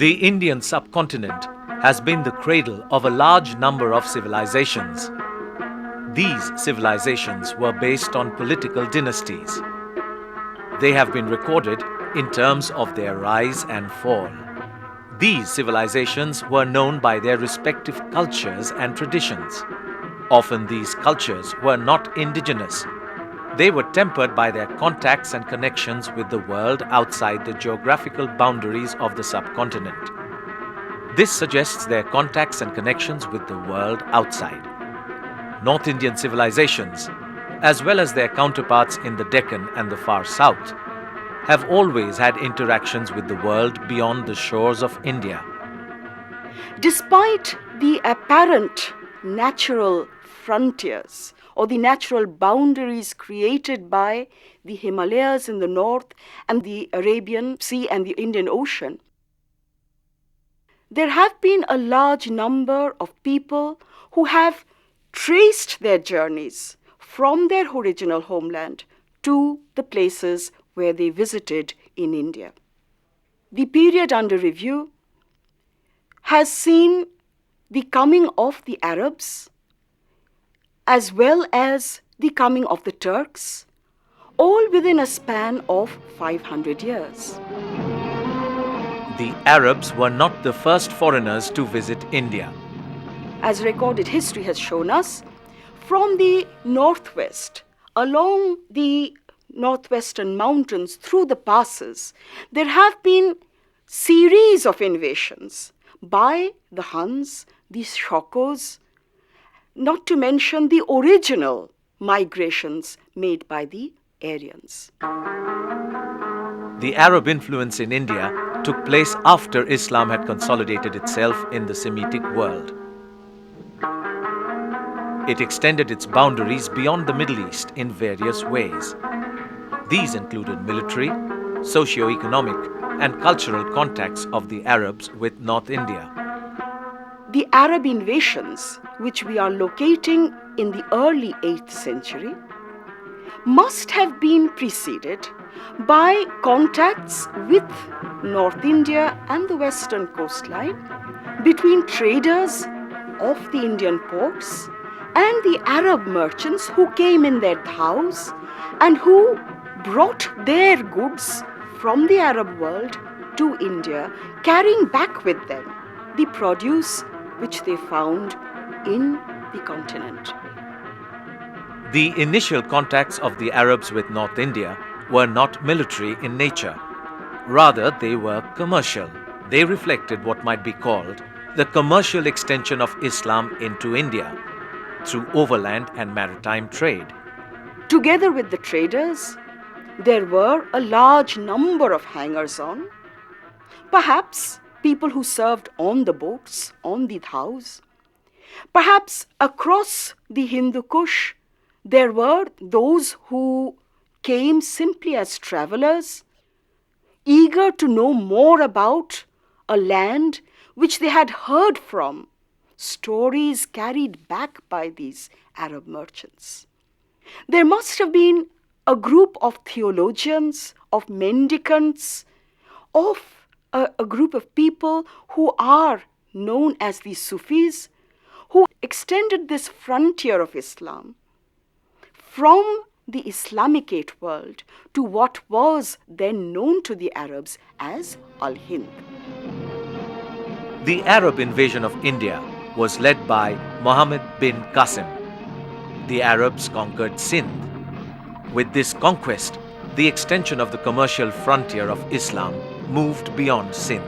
The Indian subcontinent has been the cradle of a large number of civilizations. These civilizations were based on political dynasties. They have been recorded in terms of their rise and fall. These civilizations were known by their respective cultures and traditions. Often these cultures were not indigenous. They were tempered by their contacts and connections with the world outside the geographical boundaries of the subcontinent. This suggests their contacts and connections with the world outside. North Indian civilizations, as well as their counterparts in the Deccan and the far south, have always had interactions with the world beyond the shores of India. Despite the apparent natural frontiers or the natural boundaries created by the Himalayas in the north and the Arabian Sea and the Indian Ocean, there have been a large number of people who have traced their journeys from their original homeland to the places where they visited in India. The period under review has seen the coming of the Arabs as well as the coming of the Turks, all within a span of 500 years. The Arabs were not the first foreigners to visit India. As recorded history has shown us, from the northwest, along the northwestern mountains, through the passes, there have been series of invasions by the Huns, the Shokos, not to mention the original migrations made by the Aryans. The Arab influence in India took place after Islam had consolidated itself in the Semitic world. It extended its boundaries beyond the Middle East in various ways. These included military, socio-economic, and cultural contacts of the Arabs with North India. The Arab invasions, which we are locating in the early 8th century, must have been preceded by contacts with North India and the western coastline between traders of the Indian ports and the Arab merchants who came in their dhows and who brought their goods from the Arab world to India, carrying back with them the produce which they found in the continent. The initial contacts of the Arabs with North India were not military in nature. Rather, they were commercial. They reflected what might be called the commercial extension of Islam into India through overland and maritime trade. Together with the traders, there were a large number of hangers-on, perhaps people who served on the boats, on the dhows. Perhaps across the Hindu Kush, there were those who came simply as travelers, eager to know more about a land which they had heard from, stories carried back by these Arab merchants. There must have been a group of theologians, of mendicants, of a group of people who are known as the Sufis, who extended this frontier of Islam from the Islamicate world to what was then known to the Arabs as Al-Hind. The Arab invasion of India was led by Muhammad bin Qasim. The Arabs conquered Sindh. With this conquest, the extension of the commercial frontier of Islam moved beyond Sindh.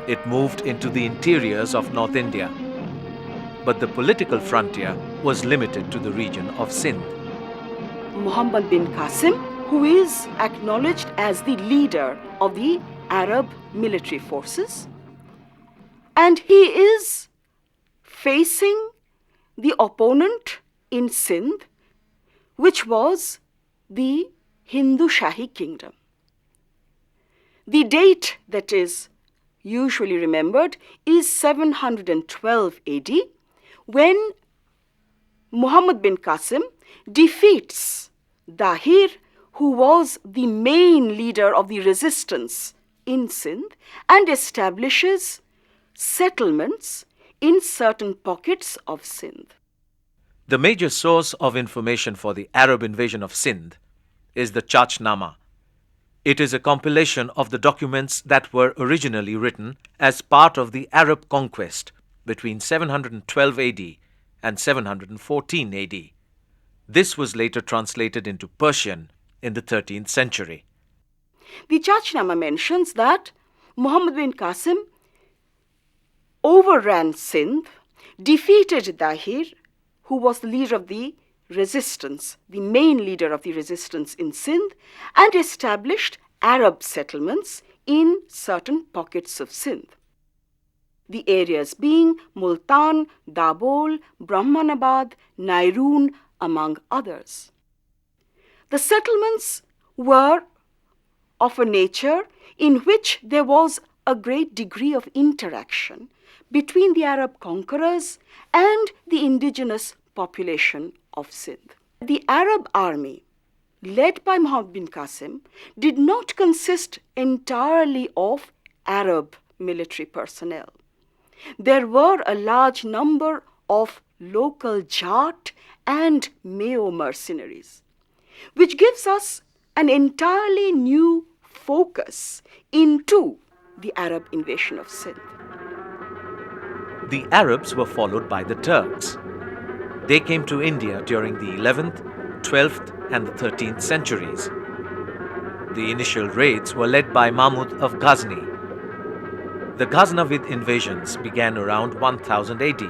It moved into the interiors of North India. But the political frontier was limited to the region of Sindh. Muhammad bin Qasim, who is acknowledged as the leader of the Arab military forces, and he is facing the opponent in Sindh, which was the Hindu Shahi kingdom. The date that is usually remembered is 712 AD, when Muhammad bin Qasim defeats Dahir, who was the main leader of the resistance in Sindh and establishes settlements in certain pockets of Sindh. The major source of information for the Arab invasion of Sindh is the Chachnama. It is a compilation of the documents that were originally written as part of the Arab conquest between 712 AD and 714 AD. This was later translated into Persian in the 13th century. The Chachnama mentions that Muhammad bin Qasim overran Sindh, defeated Dahir, who was the leader of the resistance, the main leader of the resistance in Sindh, and established Arab settlements in certain pockets of Sindh. The areas being Multan, Dabol, Brahmanabad, Nairun, among others. The settlements were of a nature in which there was a great degree of interaction between the Arab conquerors and the indigenous population of Sindh. The Arab army, led by Muhammad bin Qasim, did not consist entirely of Arab military personnel. There were a large number of local Jat and Mayo mercenaries, which gives us an entirely new focus into the Arab invasion of Sindh. The Arabs were followed by the Turks. They came to India during the 11th, 12th, and the 13th centuries. The initial raids were led by Mahmud of Ghazni. The Ghaznavid invasions began around 1000 AD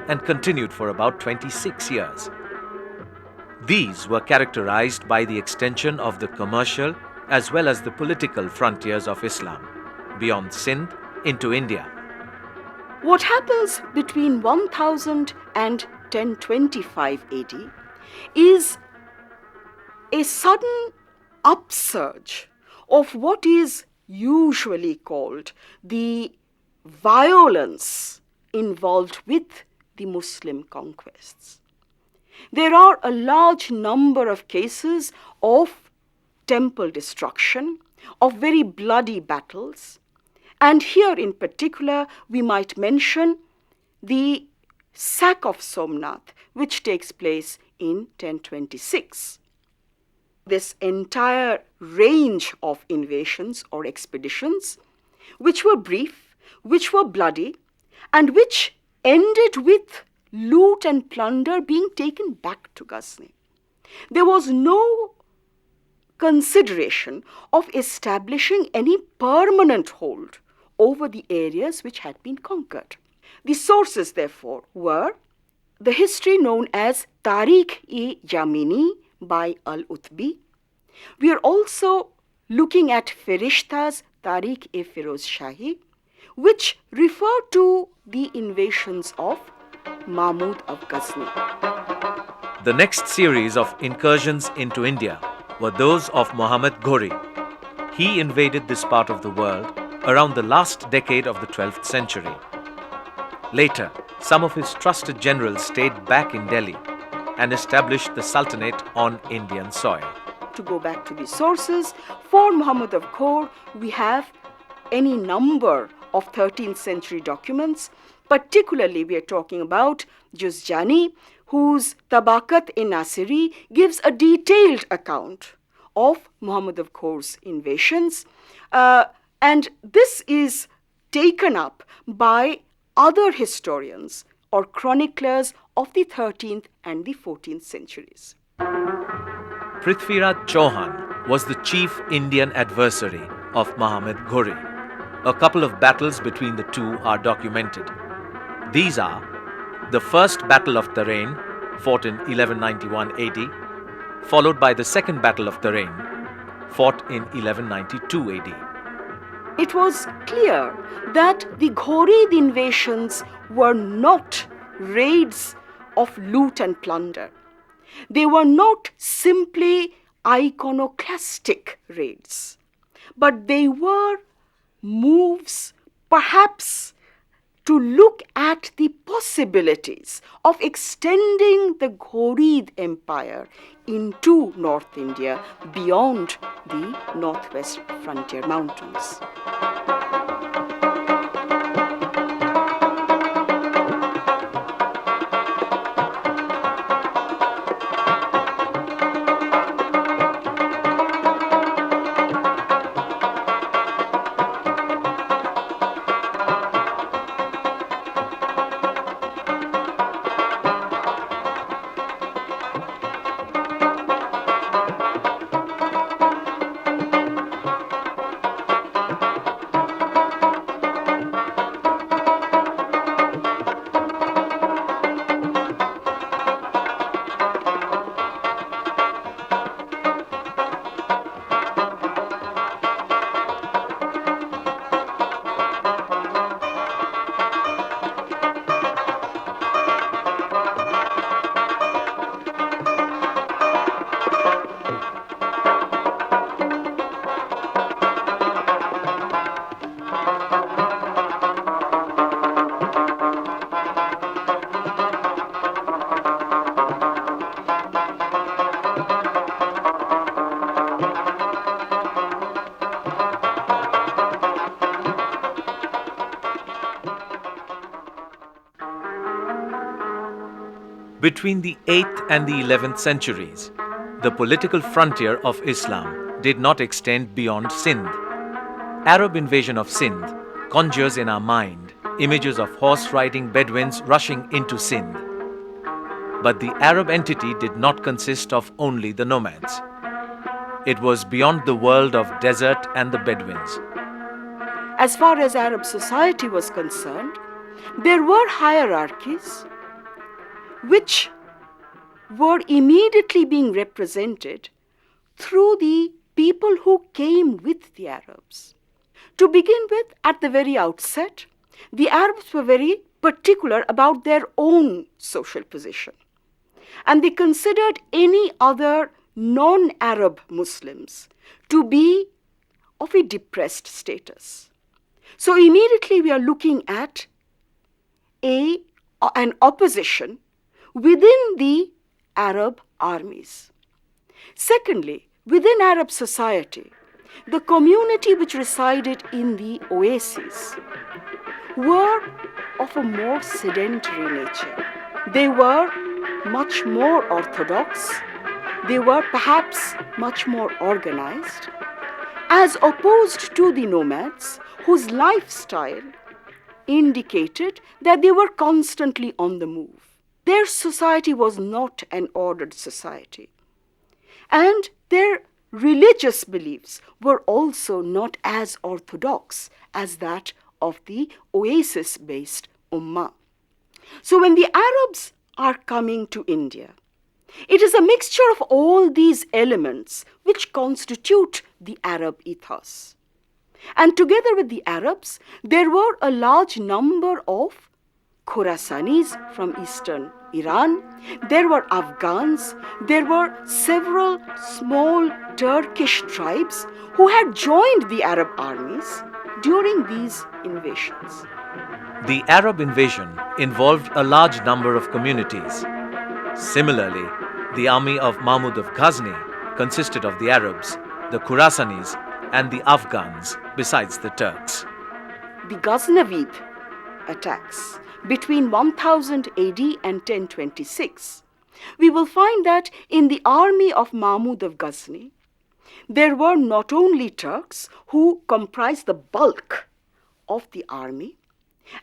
and continued for about 26 years. These were characterized by the extension of the commercial as well as the political frontiers of Islam beyond Sindh into India. What happens between 1000 and 1025 AD is a sudden upsurge of what is usually called the violence involved with the Muslim conquests. There are a large number of cases of temple destruction, of very bloody battles, and here in particular we might mention the sack of Somnath, which takes place in 1026. This entire range of invasions or expeditions, which were brief, which were bloody, and which ended with loot and plunder being taken back to Ghazni. There was no consideration of establishing any permanent hold over the areas which had been conquered. The sources, therefore, were the history known as Tarikh-e-Yamini by Al-Utbi. We are also looking at Ferishta's Tarikh-e-Firoz Shahi, which refer to the invasions of Mahmud of Ghazni. The next series of incursions into India were those of Muhammad Ghori. He invaded this part of the world around the last decade of the 12th century. Later, some of his trusted generals stayed back in Delhi and established the Sultanate on Indian soil. To go back to the sources, for Muhammad of Ghor, we have any number of 13th century documents. Particularly, we are talking about Juzjani, whose Tabakat-e-Nasiri gives a detailed account of Muhammad of Ghor's invasions. And this is taken up by other historians or chroniclers of the 13th and the 14th centuries. Prithviraj Chauhan was the chief Indian adversary of Muhammad Ghori. A couple of battles between the two are documented. These are the First Battle of Tarain, fought in 1191 AD, followed by the Second Battle of Tarain, fought in 1192 AD. It was clear that the Ghorid invasions were not raids of loot and plunder. They were not simply iconoclastic raids, but they were moves perhaps to look at the possibilities of extending the Ghorid Empire into North India beyond the northwest frontier mountains. Between the 8th and the 11th centuries, the political frontier of Islam did not extend beyond Sindh. Arab invasion of Sindh conjures in our mind images of horse-riding Bedouins rushing into Sindh. But the Arab entity did not consist of only the nomads. It was beyond the world of desert and the Bedouins. As far as Arab society was concerned, there were hierarchies which were immediately being represented through the people who came with the Arabs. To begin with, at the very outset, the Arabs were very particular about their own social position, and they considered any other non-Arab Muslims to be of a depressed status. So immediately we are looking at an opposition within the Arab armies. Secondly, within Arab society, the community which resided in the oases were of a more sedentary nature. They were much more orthodox. They were perhaps much more organized, as opposed to the nomads whose lifestyle indicated that they were constantly on the move. Their society was not an ordered society, and their religious beliefs were also not as orthodox as that of the oasis-based Ummah. So when the Arabs are coming to India, it is a mixture of all these elements which constitute the Arab ethos. And together with the Arabs, there were a large number of Khorasanis from eastern Iran, there were Afghans, there were several small Turkish tribes who had joined the Arab armies during these invasions. The Arab invasion involved a large number of communities. Similarly, the army of Mahmud of Ghazni consisted of the Arabs, the Khorasanis, and the Afghans, besides the Turks. The Ghaznavid attacks between 1000 AD and 1026, we will find that in the army of Mahmud of Ghazni, there were not only Turks who comprised the bulk of the army,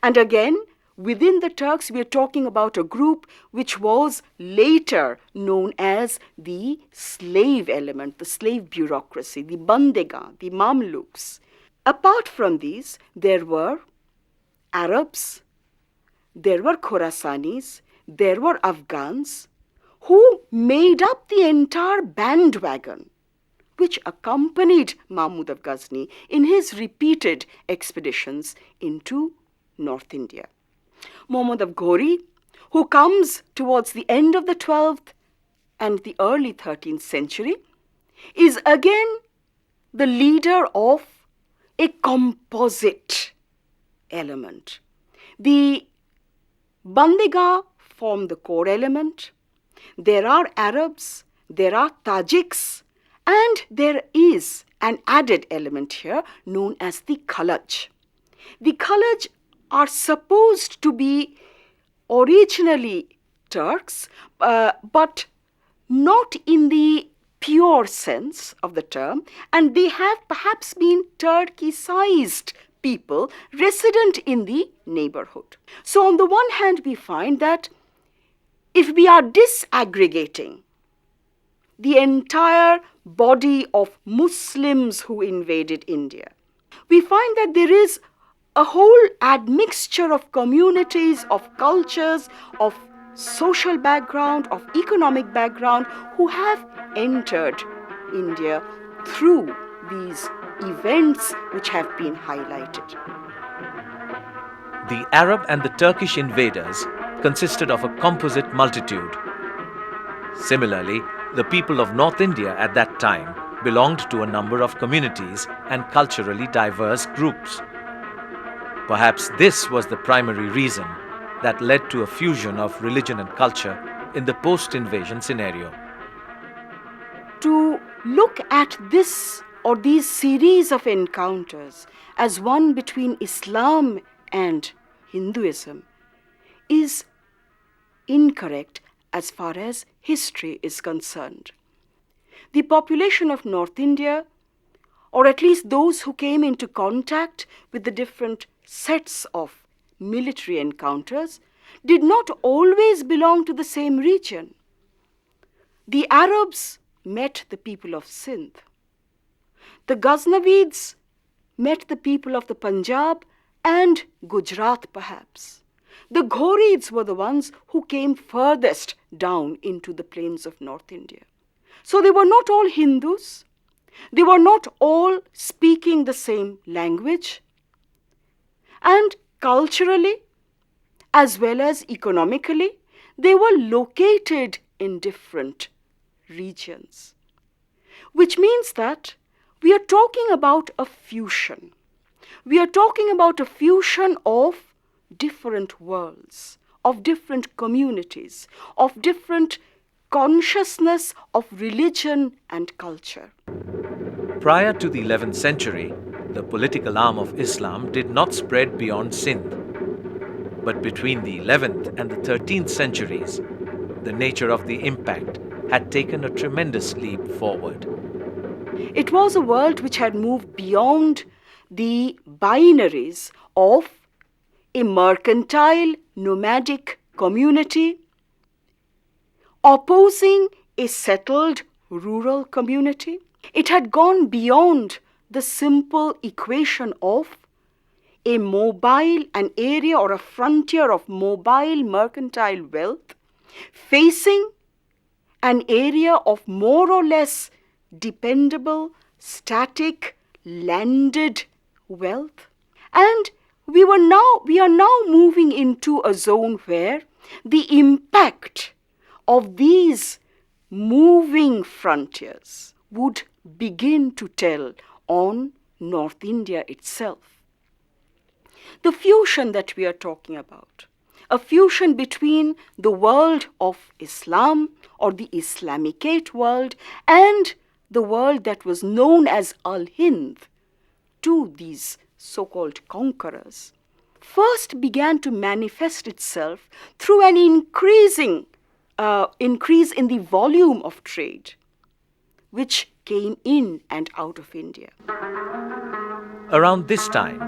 and again, within the Turks, we are talking about a group which was later known as the slave element, the slave bureaucracy, the Bandegan, the Mamluks. Apart from these, there were Arabs, there were Khorasanis, there were Afghans who made up the entire bandwagon which accompanied Mahmud of Ghazni in his repeated expeditions into North India. Muhammad of Ghorid, who comes towards the end of the 12th and the early 13th century, is again the leader of a composite element. The Bandega form the core element. There are Arabs, there are Tajiks, and there is an added element here known as the Khalaj. The Khalaj are supposed to be originally Turks, but not in the pure sense of the term, and they have perhaps been Turkicized people resident in the neighborhood. So on the one hand, we find that if we are disaggregating the entire body of Muslims who invaded India, we find that there is a whole admixture of communities, of cultures, of social background, of economic background who have entered India through these events which have been highlighted. The Arab and the Turkish invaders consisted of a composite multitude. Similarly, the people of North India at that time belonged to a number of communities and culturally diverse groups. Perhaps this was the primary reason that led to a fusion of religion and culture in the post-invasion scenario. To look at this or these series of encounters as one between Islam and Hinduism is incorrect as far as history is concerned. The population of North India, or at least those who came into contact with the different sets of military encounters, did not always belong to the same region. The Arabs met the people of Sindh. The Ghaznavids met the people of the Punjab and Gujarat perhaps. The Ghorids were the ones who came furthest down into the plains of North India. So they were not all Hindus. They were not all speaking the same language. And culturally, as well as economically, they were located in different regions. Which means that we are talking about a fusion. We are talking about a fusion of different worlds, of different communities, of different consciousness of religion and culture. Prior to the 11th century, the political arm of Islam did not spread beyond Sindh. But between the 11th and the 13th centuries, the nature of the impact had taken a tremendous leap forward. It was a world which had moved beyond the binaries of a mercantile, nomadic community opposing a settled rural community. It had gone beyond the simple equation of a mobile, an area or a frontier of mobile mercantile wealth facing an area of more or less dependable, static, landed wealth. And we are now moving into a zone where the impact of these moving frontiers would begin to tell on North India itself. The fusion that we are talking about, a fusion between the world of Islam or the Islamicate world and the world that was known as Al-Hind to these so-called conquerors, first began to manifest itself through an increase in the volume of trade, which came in and out of India. Around this time,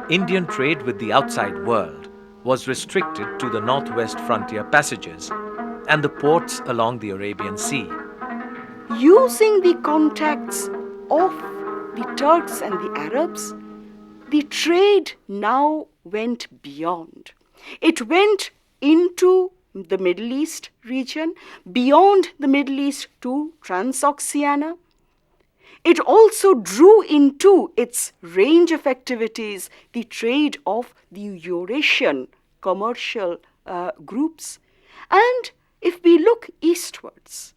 Indian trade with the outside world was restricted to the northwest frontier passages and the ports along the Arabian Sea. Using the contacts of the Turks and the Arabs, the trade now went beyond. It went into the Middle East region, beyond the Middle East to Transoxiana. It also drew into its range of activities the trade of the Eurasian commercial groups. And if we look eastwards,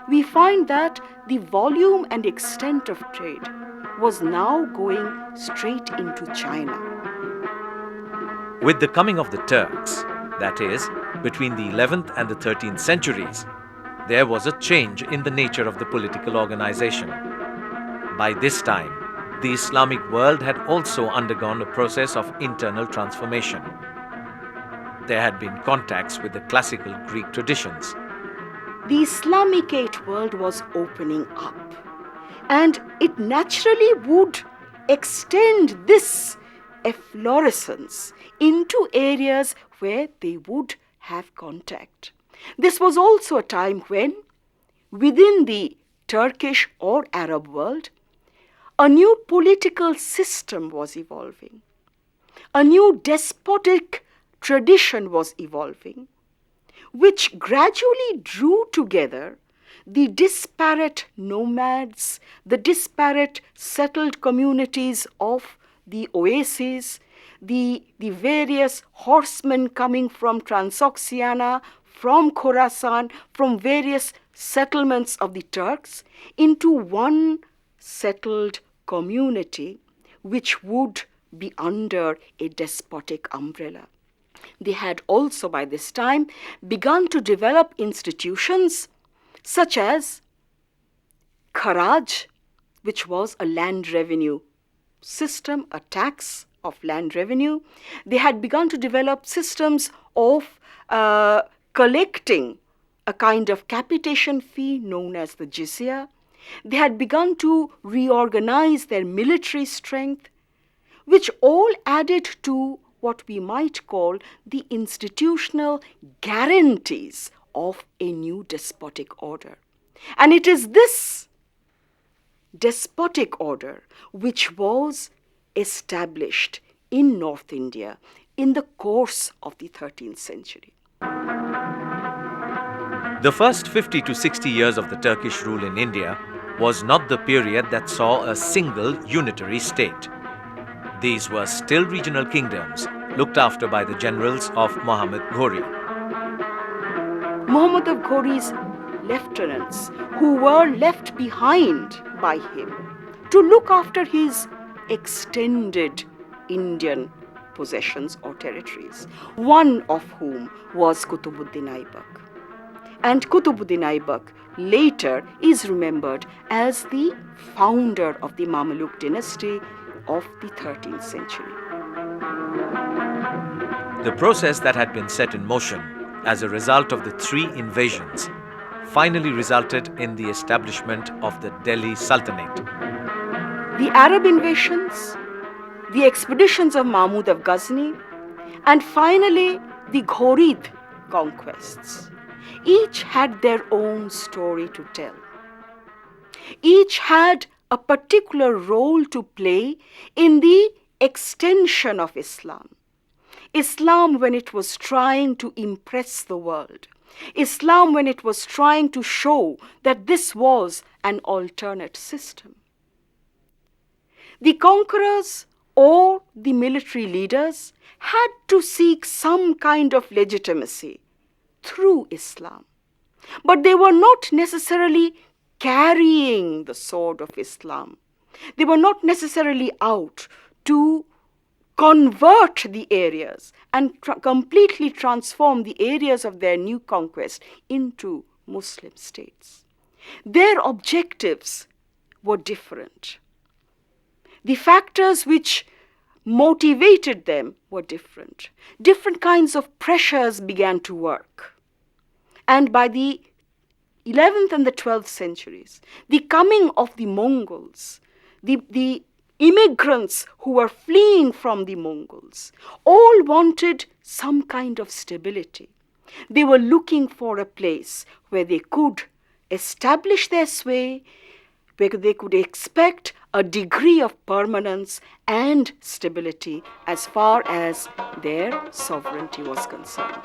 we find that the volume and extent of trade was now going straight into China. With the coming of the Turks, that is, between the 11th and the 13th centuries, there was a change in the nature of the political organization. By this time, the Islamic world had also undergone a process of internal transformation. There had been contacts with the classical Greek traditions. The Islamicate world was opening up, and it naturally would extend this efflorescence into areas where they would have contact. This was also a time when, within the Turkish or Arab world, a new political system was evolving. A new despotic tradition was evolving, which gradually drew together the disparate nomads, the disparate settled communities of the oases, the various horsemen coming from Transoxiana, from Khorasan, from various settlements of the Turks, into one settled community which would be under a despotic umbrella. They had also by this time begun to develop institutions such as Kharaj, which was a land revenue system, a tax of land revenue. They had begun to develop systems of collecting a kind of capitation fee known as the jizya. They had begun to reorganize their military strength, which all added to what we might call the institutional guarantees of a new despotic order. And it is this despotic order which was established in North India in the course of the 13th century. The first 50 to 60 years of the Turkish rule in India was not the period that saw a single unitary state. These were still regional kingdoms looked after by the generals of Muhammad Ghori. Muhammad of Ghori's lieutenants, who were left behind by him to look after his extended Indian possessions or territories, one of whom was Qutbuddin Aibak. And Qutbuddin Aibak later is remembered as the founder of the Mamluk dynasty of the 13th century. The process that had been set in motion as a result of the three invasions finally resulted in the establishment of the Delhi Sultanate. The Arab invasions, the expeditions of Mahmud of Ghazni, and finally the Ghorid conquests, each had their own story to tell. Each had a particular role to play in the extension of Islam. Islam when it was trying to impress the world. Islam when it was trying to show that this was an alternate system. The conquerors or the military leaders had to seek some kind of legitimacy through Islam. But they were not necessarily carrying the sword of Islam. They were not necessarily out to convert the areas and completely transform the areas of their new conquest into Muslim states. Their objectives were different. The factors which motivated them were different. Different kinds of pressures began to work. And by the 11th and the 12th centuries, the coming of the Mongols, the immigrants who were fleeing from the Mongols, all wanted some kind of stability. They were looking for a place where they could establish their sway, where they could expect a degree of permanence and stability as far as their sovereignty was concerned.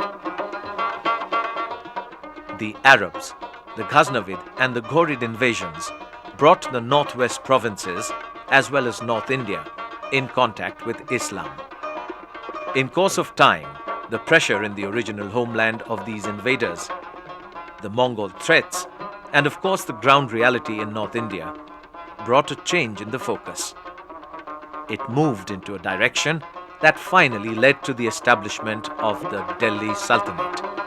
The Arabs, the Ghaznavid and the Ghorid invasions brought the northwest provinces as well as North India in contact with Islam. In course of time, the pressure in the original homeland of these invaders, the Mongol threats, and of course the ground reality in North India brought a change in the focus. It moved into a direction that finally led to the establishment of the Delhi Sultanate.